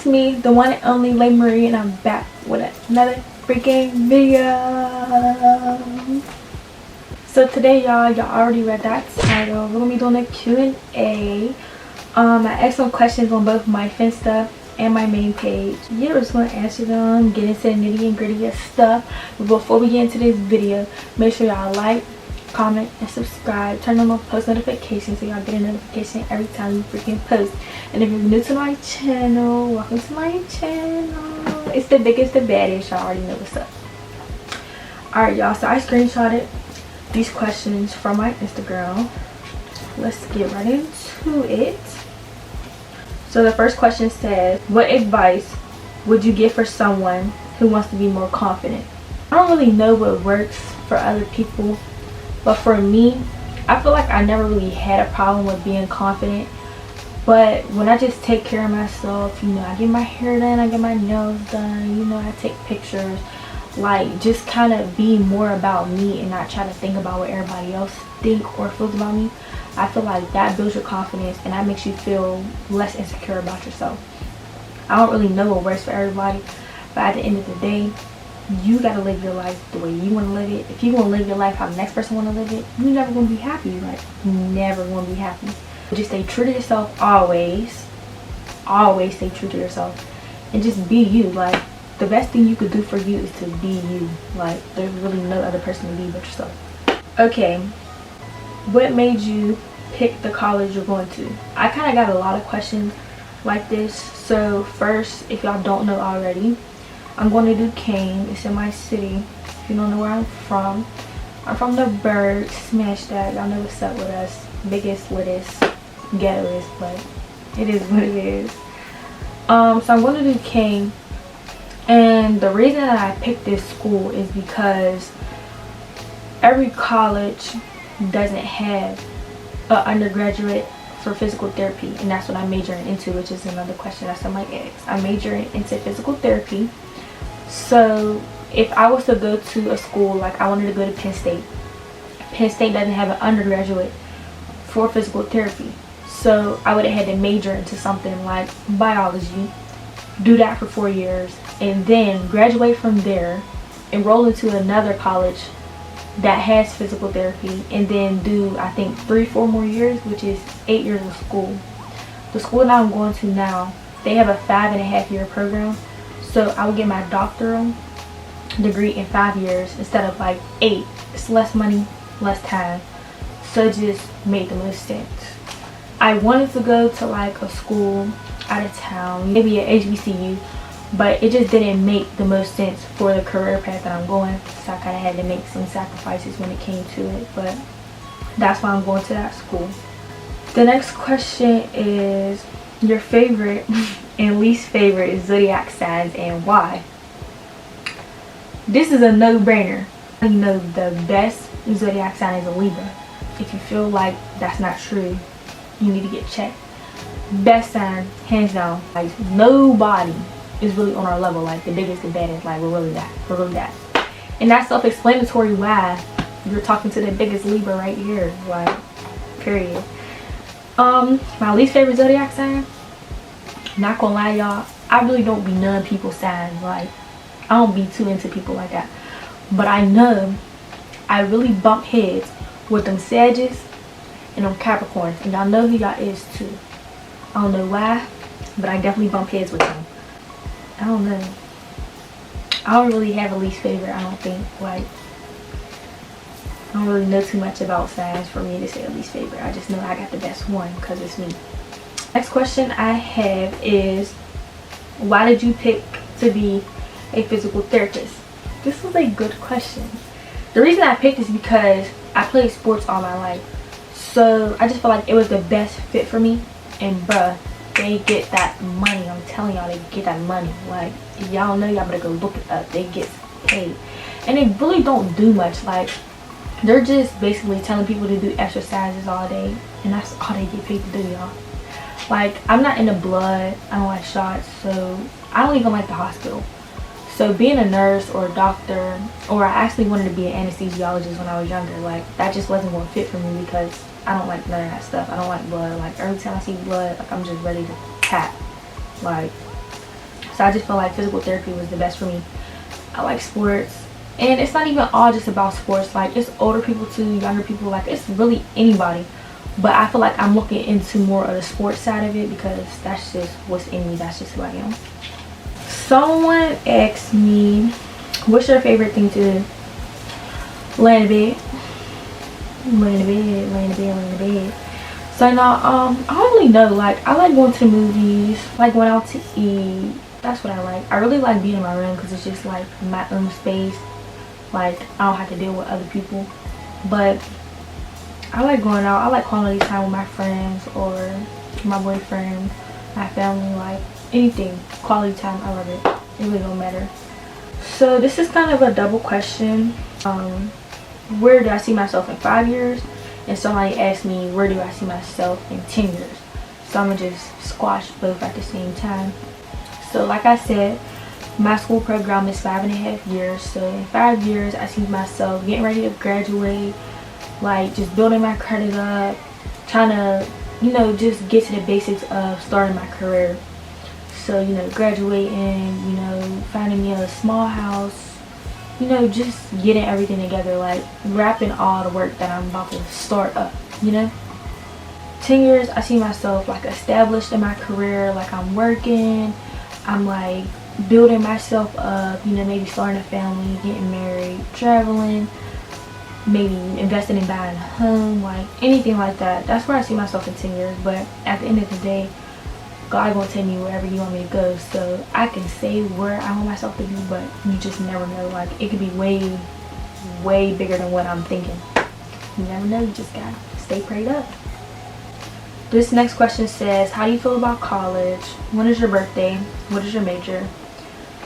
me, the one and only Lay Marie, and I'm back with another freaking video. So today, y'all already read that title. We're gonna be doing a Q&A. I asked some questions on both my Finsta and my main page. Yeah, we're just gonna answer them, get into the nitty and gritty of stuff. But before we get into this video, make sure y'all like, comment, and subscribe. Turn on post notifications so y'all get a notification every time you freaking post. And if you're new to my channel, welcome to my channel. It's the biggest, the baddest. Y'all already know what's up. Alright, y'all, so I screenshotted these questions from my Instagram. Let's get right into it. So the first question says, what advice would you give for someone who wants to be more confident? I don't really know what works for other people, but for me, I feel like I never really had a problem with being confident. But when I just take care of myself, you know, I get my hair done, I get my nails done, you know, I take pictures, like just kind of be more about me and not try to think about what everybody else think or feels about me. I feel like that builds your confidence and that makes you feel less insecure about yourself. I don't really know what works for everybody, but at the end of the day, you gotta live your life the way you want to live it. If you want to live your life how the next person want to live it, you're never going to be happy. Like, you're never going to be happy. Just stay true to yourself always. Always stay true to yourself. And just be you. Like, the best thing you could do for you is to be you. Like, there's really no other person to be but yourself. Okay. What made you pick the college you're going to? I kind of got a lot of questions like this. So first, if y'all don't know already, I'm going to do Duquesne. It's in my city. If you don't know where I'm from the Berg. Smash that. Y'all know what's up with us. Biggest, littest, ghettoest, but it is what it is. So I'm going to do Duquesne, and the reason that I picked this school is because every college doesn't have an undergraduate for physical therapy, and that's what I'm majoring into, which is another question that somebody asked. I'm majoring into physical therapy. So if I was to go to a school, like I wanted to go to Penn State doesn't have an undergraduate for physical therapy, so I would have had to major into something like biology, do that for 4 years, and then graduate from there, enroll into another college that has physical therapy, and then do, I think, 3-4 more years, which is 8 years of school. The school that I'm going to now, they have a 5.5-year program. So I would get my doctoral degree in 5 years instead of like 8. It's less money, less time. So it just made the most sense. I wanted to go to like a school out of town, maybe an HBCU, but it just didn't make the most sense for the career path that I'm going. So I kind of had to make some sacrifices when it came to it. But that's why I'm going to that school. The next question is your favorite and least favorite zodiac signs and why. This is a no-brainer. You know, the best zodiac sign is a Libra. If you feel like that's not true, you need to get checked. Best sign, hands down. Like, nobody is really on our level. Like, the biggest, the baddest. Like, we're really that. And that's self-explanatory why you're talking to the biggest Libra right here. Like, period. My least favorite zodiac sign, not gonna lie, y'all, I really don't be none people's signs. Like, I don't be too into people like that. But I know I really bump heads with them Sagittarius and them Capricorns, and y'all know who y'all is too. I don't know why, but I definitely bump heads with them. I don't know. I don't really have a least favorite, I don't think. Like, I don't really know too much about signs for me to say a least favorite. I just know I got the best one because it's me. Next question I have is, why did you pick to be a physical therapist? This was a good question. The reason I picked is because I played sports all my life. So I just feel like it was the best fit for me. And bruh, they get that money. I'm telling y'all, they get that money. Like, if y'all know, y'all better go look it up. They get paid. And they really don't do much. Like, they're just basically telling people to do exercises all day. And that's all they get paid to do, y'all. Like, I'm not into blood. I don't like shots. So I don't even like the hospital. So being a nurse or a doctor, or I actually wanted to be an anesthesiologist when I was younger, like, that just wasn't going to fit for me because I don't like none of that stuff. I don't like blood. Like, every time I see blood, like, I'm just ready to tap. Like, So I just feel like physical therapy was the best for me. I like sports, and it's not even all just about sports. Like, it's older people too, younger people, like it's really anybody. But I feel like I'm looking into more of the sports side of it because that's just what's in me. That's just who I am. Someone asked me, what's your favorite thing to do? Lay in bed. Lay in bed, lay in bed, lay in bed. So now, I don't really know. Like, I like going to the movies, like going out to eat. That's what I like. I really like being in my room because it's just like my own space. Like, I don't have to deal with other people. But I like going out. I like quality time with my friends or my boyfriend, my family, like anything. Quality time, I love it. It really don't matter. So this is kind of a double question. Where do I see myself in 5 years? And somebody asked me, where do I see myself in 10 years? So I'm gonna just squash both at the same time. So like I said, my school program is 5.5 years. So in 5 years, I see myself getting ready to graduate, like just building my credit up, trying to, you know, just get to the basics of starting my career. So, you know, graduating, you know, finding me a small house, you know, just getting everything together, like wrapping all the work that I'm about to start up, you know. 10 years, I see myself like established in my career, like I'm working, I'm like building myself up, you know, maybe starting a family, getting married, traveling, maybe investing in buying a home, like anything like that. That's where I see myself in 10 years. But at the end of the day, God gonna take me wherever you want me to go. So I can say where I want myself to be, but you just never know. Like, it could be way, way bigger than what I'm thinking. You never know. You just gotta stay prayed up. This next question says, how do you feel about college? When is your birthday? What is your major?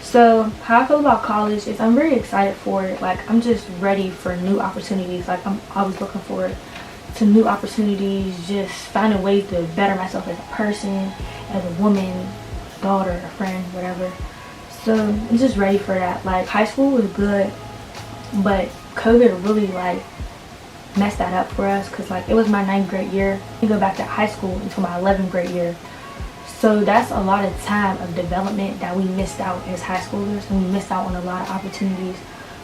So how I feel about college is I'm very excited for it. Like, I'm just ready for new opportunities. Like, I'm always looking forward to new opportunities, just finding ways to better myself as a person, as a woman, daughter, a friend, whatever. So I'm just ready for that. Like, high school was good, but COVID really like messed that up for us, because like it was my 9th grade year. I go back to high school until my 11th grade year. So that's a lot of time of development that we missed out as high schoolers, and we missed out on a lot of opportunities.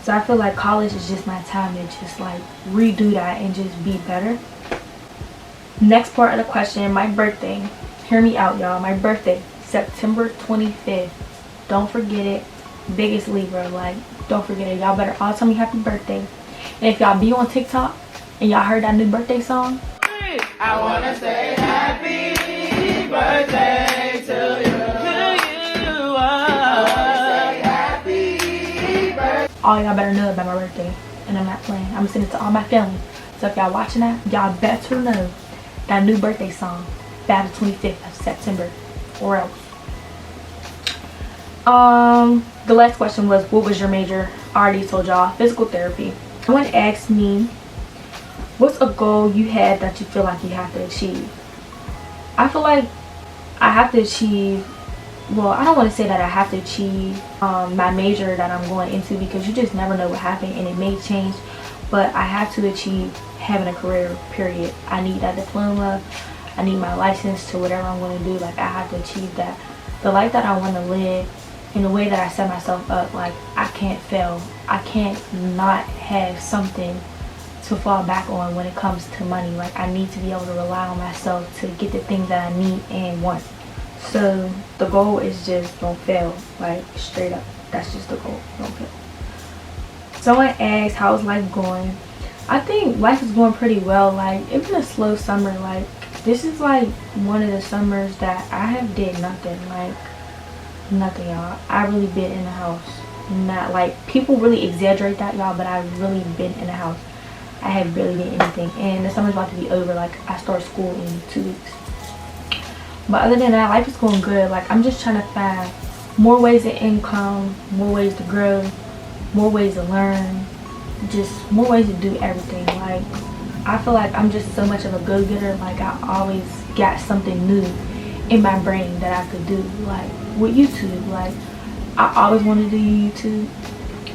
So I feel like college is just my time to just like redo that and just be better. Next part of the question, my birthday. Hear me out, y'all. My birthday, September 25th. Don't forget it. Biggest Libra, like, don't forget it. Y'all better all tell me happy birthday. And if y'all be on TikTok and y'all heard that new birthday song, I wanna say happy birthday to you. all y'all better know about my birthday, and I'm not playing. I'm gonna send it to all my family. So if y'all watching that, y'all better know that new birthday song by the 25th of September, or else. The last question was, what was your major? I already told y'all, physical therapy. Someone asked me, what's a goal you had that you feel like you have to achieve? I feel like I have to achieve, well, I don't want to say that I have to achieve my major that I'm going into, because you just never know what happened and it may change, but I have to achieve having a career, period. I need that diploma, I need my license to whatever I'm going to do. Like, I have to achieve that. The life that I want to live, in the way that I set myself up, like, I can't fail. I can't not have something to fall back on when it comes to money. Like, I need to be able to rely on myself to get the things that I need and want. So the goal is just don't fail, like, straight up. That's just the goal, don't fail. Someone asked, how's life going? I think life is going pretty well. Like, it's been a slow summer. Like, this is like one of the summers that I have did nothing. Like, nothing, y'all. I really been in the house. Not like, people really exaggerate that, y'all, but I've really been in the house. I have barely did anything, and the summer's about to be over. Like, I start school in 2 weeks. But other than that, life is going good. Like, I'm just trying to find more ways of income, more ways to grow, more ways to learn, just more ways to do everything. Like, I feel like I'm just so much of a go-getter. Like, I always got something new in my brain that I could do. Like, with YouTube, like, I always wanted to do YouTube,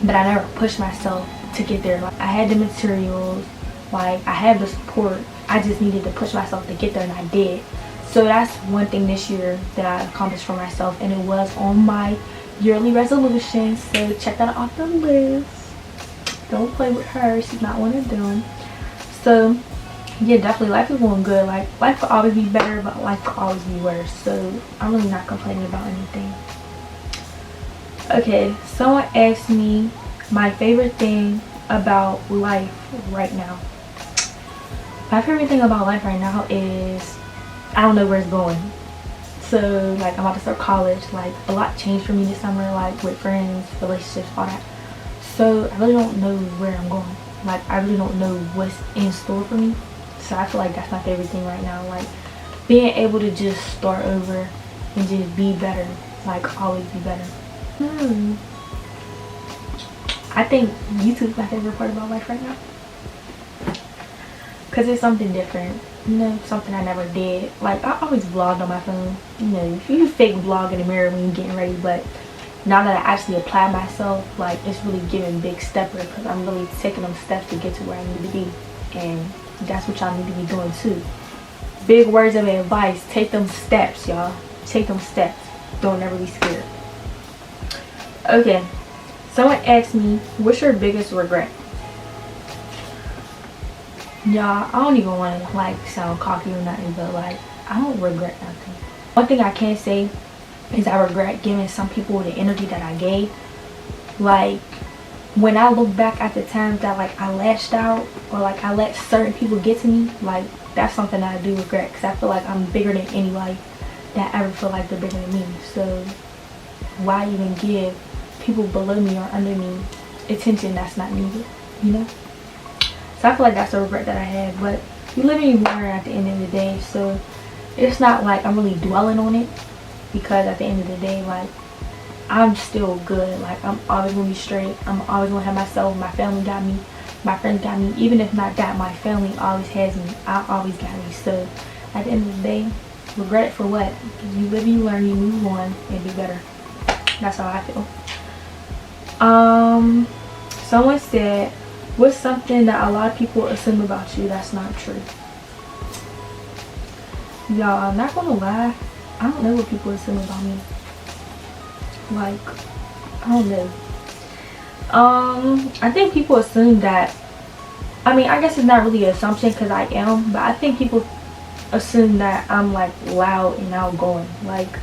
but I never pushed myself to get there. Like, I had the materials, like, I had the support. I just needed to push myself to get there, and I did. So that's one thing this year that I accomplished for myself, and it was on my yearly resolution. So check that off the list. Don't play with her, she's not one of them. So yeah, definitely life is going good. Like, life will always be better, but life will always be worse. So I'm really not complaining about anything. Okay, someone asked me my favorite thing about life right now. My favorite thing about life right now is I don't know where it's going. So like, I'm about to start college. Like, a lot changed for me this summer, like with friends, relationships, all that. So I really don't know where I'm going. Like, I really don't know what's in store for me. So I feel like that's my favorite thing right now. Like, being able to just start over and just be better. Like, always be better. I think YouTube's my favorite part about life right now. Because it's something different. You know, something I never did. Like, I always vlogged on my phone. You know, you fake vlog in the mirror when you're getting ready, but now that I actually apply myself, like, it's really giving big stepper, because I'm really taking them steps to get to where I need to be. And that's what y'all need to be doing too. Big words of advice. Take them steps, y'all. Take them steps. Don't ever be scared. Okay. Someone asked me, what's your biggest regret? Y'all, I don't even want to like sound cocky or nothing, but like, I don't regret nothing. One thing I can say is I regret giving some people the energy that I gave. Like, when I look back at the times that like I lashed out, or like I let certain people get to me, like, that's something that I do regret, because I feel like I'm bigger than anybody that ever feel like they're bigger than me. So why even give people below me or under me attention that's not needed, you know? So I feel like that's a regret that I had, but you live and you learn at the end of the day. So it's not like I'm really dwelling on it, because at the end of the day, like, I'm still good. Like, I'm always gonna be straight. I'm always gonna have myself. My family got me. My friends got me. Even if not that, my family always has me. I always got me. So at the end of the day, regret it for what? You live and you learn, you move on, and be better. That's how I feel. Someone said, what's something that a lot of people assume about you that's not true? Y'all, I'm not gonna lie, I don't know what people assume about me. Like, I don't know. I think people assume that, I mean, I guess it's not really an assumption, because I am, but I think people assume that I'm like loud and outgoing. Like,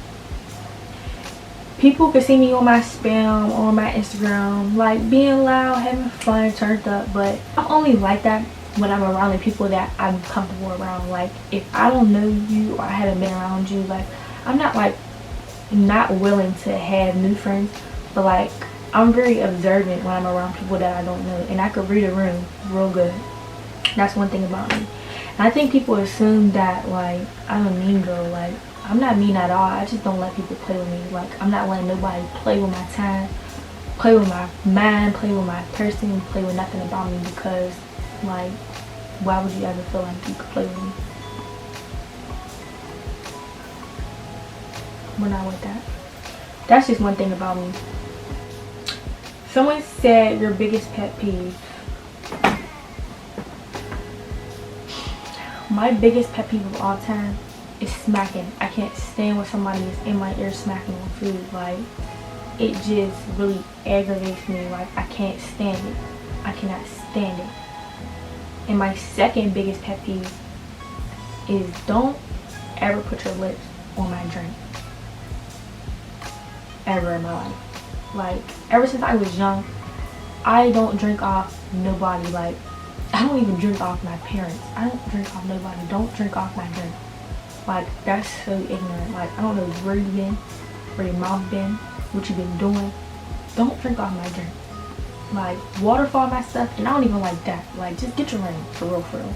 people can see me on my spam, on my Instagram, like being loud, having fun, turned up, but I'm only like that when I'm around the people that I'm comfortable around. Like, if I don't know you or I haven't been around you, like, I'm not like not willing to have new friends, but like, I'm very observant when I'm around people that I don't know, and I could read a room real good. That's one thing about me. And I think people assume that like I'm a mean girl. Like, I'm not mean at all. I just don't let people play with me. Like, I'm not letting nobody play with my time, play with my mind, play with my person, play with nothing about me, because like, why would you ever feel like you could play with me? We're not with that. That's just one thing about me. Someone said your biggest pet peeve. My biggest pet peeve of all time is smacking. I can't stand when somebody is in my ear smacking on food. Like, it just really aggravates me. Like, I can't stand it. I cannot stand it. And my second biggest pet peeve is, don't ever put your lips on my drink. Ever in my life. Like, ever since I was young, I don't drink off nobody. Like, I don't even drink off my parents. I don't drink off nobody. Don't drink off my drink. Like, that's so ignorant. Like, I don't know where you've been, where your mouth been, what you've been doing. Don't drink off my drink. Like, waterfall my stuff, and I don't even like that. Like, just get your ring, for real, for real.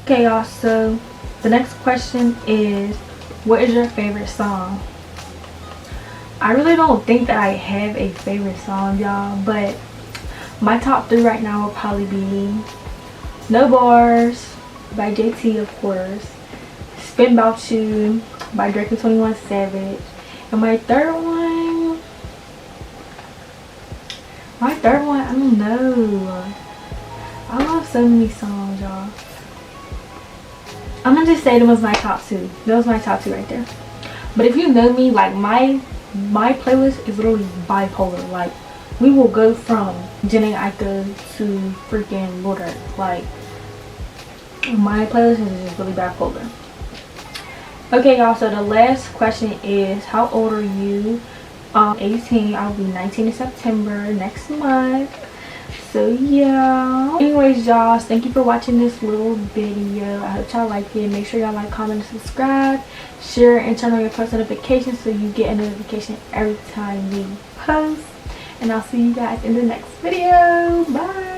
Okay, y'all, so the next question is, what is your favorite song? I really don't think that I have a favorite song, y'all, but my top 3 right now will probably be No Bars by JT, of course, Spin About You by Drake and 21 Savage, and my third one, I don't know. I love so many songs, y'all. I'm gonna just say that was my top two. That was my top two right there. But if you know me, like my playlist is literally bipolar. Like we will go from Jenny Aiko to freaking Lord Earth. Like my playlist is just really bipolar. Okay, y'all, so the last question is, how old are you? 18. I'll be 19 in September next month. So yeah, anyways, y'all, thank you for watching this little video. I hope y'all liked it. Make sure y'all like, comment, and subscribe, share, and turn on your post notifications so you get a notification every time we post. And I'll see you guys in the next video. Bye.